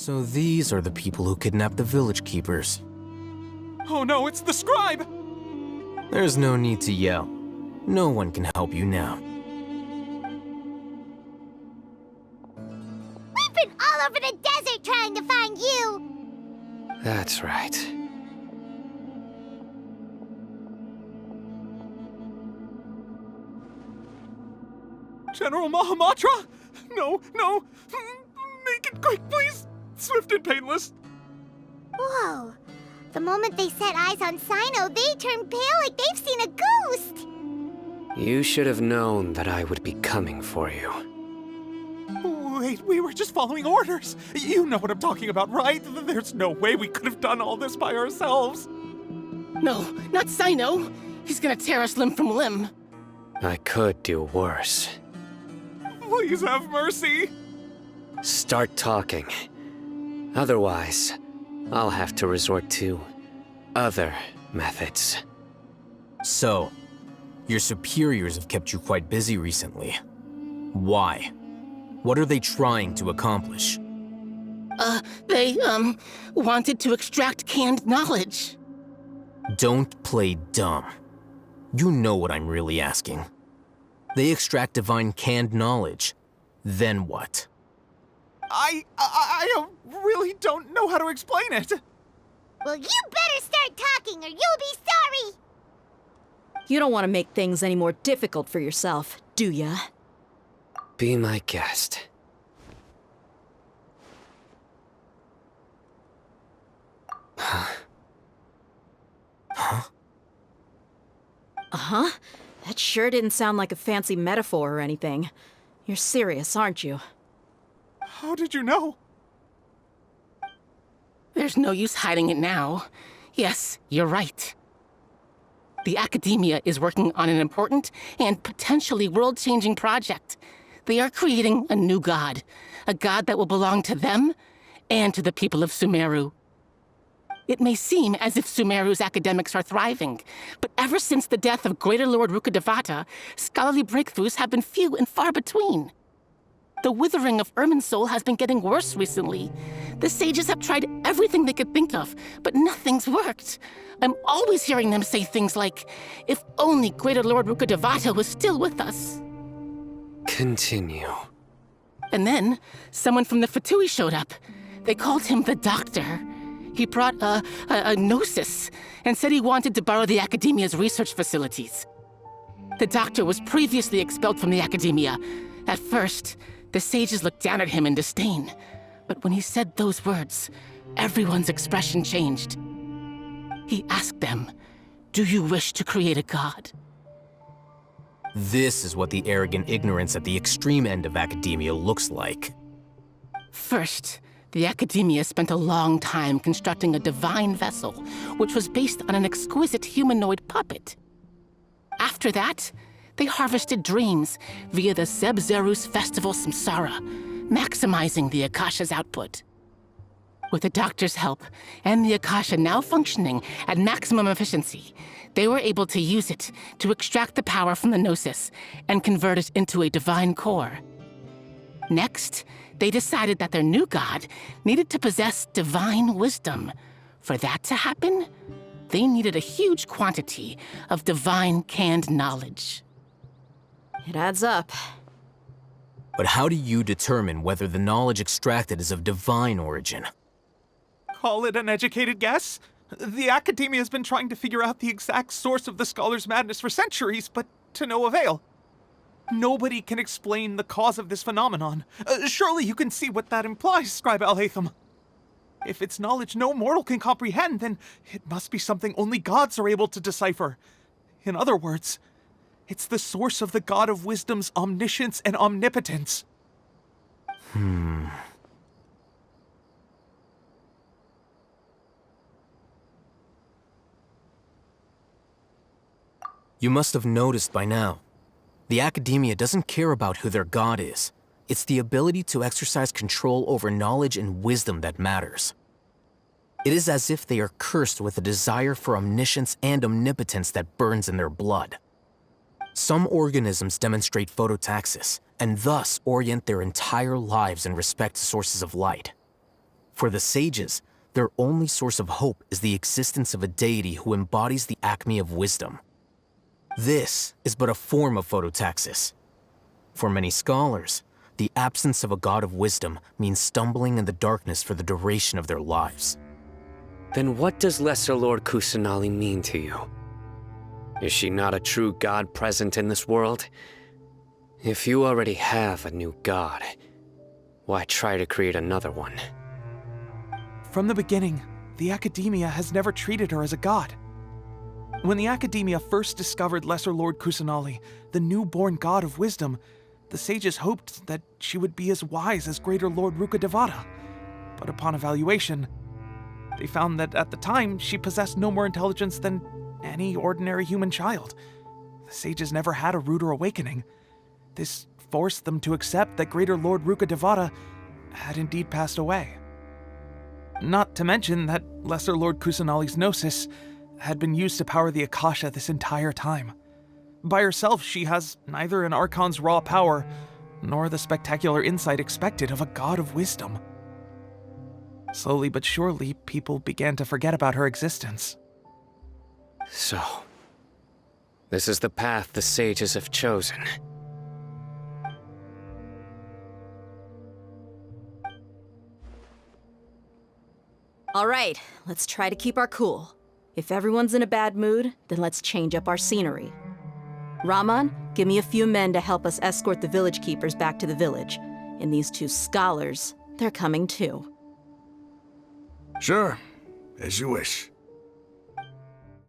So these are the people who kidnapped the village keepers. Oh no, it's the scribe! There's no need to yell. No one can help you now. We've been all over the desert trying to find you! That's right. General Mahamatra? No, no! Make it quick, please! Swift and painless! Whoa. The moment they set eyes on Sino, they turn pale like they've seen a ghost! You should have known that I would be coming for you. Wait, we were just following orders! You know what I'm talking about, right? There's no way we could have done all this by ourselves! No, not Sino! He's gonna tear us limb from limb! I could do worse. Please have mercy! Start talking. Otherwise, I'll have to resort to other methods. So, your superiors have kept you quite busy recently. Why? What are they trying to accomplish? They wanted to extract canned knowledge. Don't play dumb. You know what I'm really asking. They extract divine canned knowledge. Then what? I really don't know how to explain it. Well, you better start talking or you'll be sorry! You don't want to make things any more difficult for yourself, do ya? Be my guest. Uh-huh. That sure didn't sound like a fancy metaphor or anything. You're serious, aren't you? How did you know? There's no use hiding it now. Yes, you're right. The Akademiya is working on an important and potentially world-changing project. They are creating a new god. A god that will belong to them and to the people of Sumeru. It may seem as if Sumeru's academics are thriving, but ever since the death of Greater Lord Rukkhadevata, scholarly breakthroughs have been few and far between. The withering of Irminsul has been getting worse recently. The sages have tried everything they could think of, but nothing's worked. I'm always hearing them say things like, if only Greater Lord Rukkhadevata was still with us. Continue. And then, someone from the Fatui showed up. They called him the Doctor. He brought a gnosis and said he wanted to borrow the Akademiya's research facilities. The Doctor was previously expelled from the Akademiya. At first, the sages looked down at him in disdain. But when he said those words, everyone's expression changed. He asked them, "Do you wish to create a god?" This is what the arrogant ignorance at the extreme end of Akademiya looks like. First, the Akademiya spent a long time constructing a divine vessel, which was based on an exquisite humanoid puppet. After that, they harvested dreams via the Zeb-Zerus Festival Samsara, maximizing the Akasha's output. With the Doctor's help, and the Akasha now functioning at maximum efficiency, they were able to use it to extract the power from the Gnosis and convert it into a divine core. Next, they decided that their new god needed to possess divine wisdom. For that to happen, they needed a huge quantity of divine canned knowledge. It adds up. But how do you determine whether the knowledge extracted is of divine origin? Call it an educated guess? The Akademiya has been trying to figure out the exact source of the scholar's madness for centuries, but to no avail. Nobody can explain the cause of this phenomenon. Surely you can see what that implies, Scribe Alhaitham. If it's knowledge no mortal can comprehend, then it must be something only gods are able to decipher. In other words, it's the source of the God of Wisdom's omniscience and omnipotence. You must have noticed by now. The Akademiya doesn't care about who their god is. It's the ability to exercise control over knowledge and wisdom that matters. It is as if they are cursed with a desire for omniscience and omnipotence that burns in their blood. Some organisms demonstrate phototaxis, and thus orient their entire lives in respect to sources of light. For the sages, their only source of hope is the existence of a deity who embodies the acme of wisdom. This is but a form of phototaxis. For many scholars, the absence of a god of wisdom means stumbling in the darkness for the duration of their lives. Then what does Lesser Lord Kusanali mean to you? Is she not a true god present in this world? If you already have a new god, why try to create another one? From the beginning, the Akademiya has never treated her as a god. When the Akademiya first discovered Lesser Lord Kusanali, the newborn god of wisdom, the sages hoped that she would be as wise as Greater Lord Rukkhadevata. But upon evaluation, they found that at the time she possessed no more intelligence than any ordinary human child. The sages never had a ruder awakening. This forced them to accept that Greater Lord Rukkhadevata had indeed passed away. Not to mention that Lesser Lord Kusanali's gnosis had been used to power the Akasha this entire time. By herself, she has neither an Archon's raw power, nor the spectacular insight expected of a god of wisdom. Slowly but surely, people began to forget about her existence. So, this is the path the sages have chosen. All right, let's try to keep our cool. If everyone's in a bad mood, then let's change up our scenery. Raman, give me a few men to help us escort the village keepers back to the village. And these two scholars, they're coming too. Sure, as you wish.